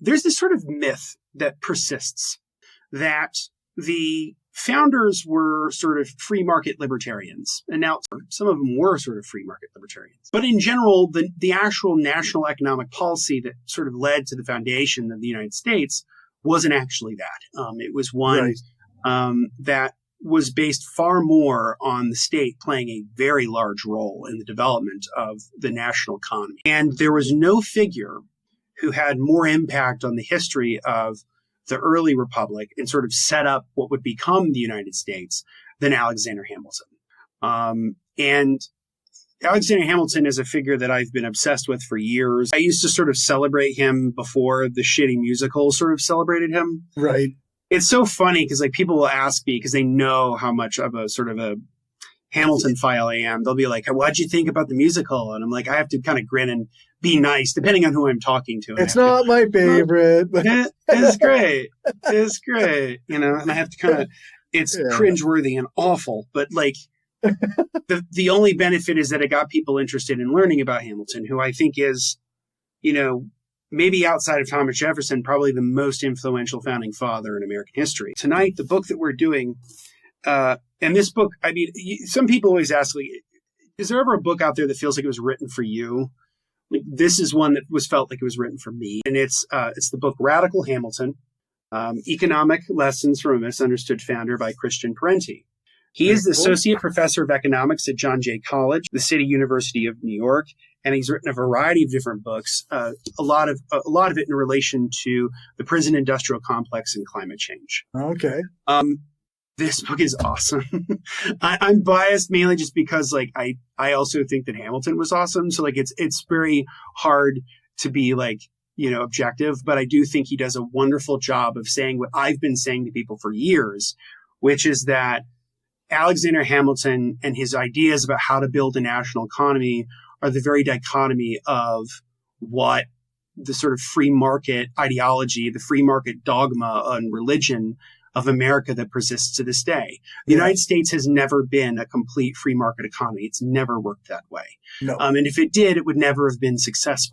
there's this sort of myth that persists that the founders were sort of free market libertarians. And now some of them were sort of free market libertarians. But in general, the actual national economic policy that sort of led to the foundation of the United States wasn't actually that. It was one that was based far more on the state playing a very large role in the development of the national economy. And there was no figure who had more impact on the history of the early republic and sort of set up what would become the United States than Alexander Hamilton. And Alexander Hamilton is a figure that I've been obsessed with for years. I used to sort of celebrate him before the shitty musical sort of celebrated him. Right. It's so funny because like people will ask me because they know how much of a sort of a Hamilton file I am. They'll be like, what'd you think about the musical? And I'm like, I have to kind of grin and be nice depending on who I'm talking to. It's not my favorite. It's great. It's great. You know, and I have to kind of, it's cringeworthy and awful, but like the only benefit is that it got people interested in learning about Hamilton, who I think is, you know, maybe outside of Thomas Jefferson, probably the most influential founding father in American history. Tonight, the book that we're doing, and this book, I mean, some people always ask, like, is there ever a book out there that feels like it was written for you? Like, this is one that felt like it was written for me. And it's the book Radical Hamilton, Economic Lessons from a Misunderstood Founder by Christian Parenti. He is the associate professor of economics at John Jay College, the City University of New York, and he's written a variety of different books, a lot of it in relation to the prison industrial complex and climate change. Okay. This book is awesome. I'm biased mainly just because like I also think that Hamilton was awesome. So like it's very hard to be like, you know, objective, but I do think he does a wonderful job of saying what I've been saying to people for years, which is that Alexander Hamilton and his ideas about how to build a national economy are the very dichotomy of what the sort of free market ideology, the free market dogma on religion of America that persists to this day. The United States has never been a complete free market economy. It's never worked that way. No. And if it did, it would never have been successful.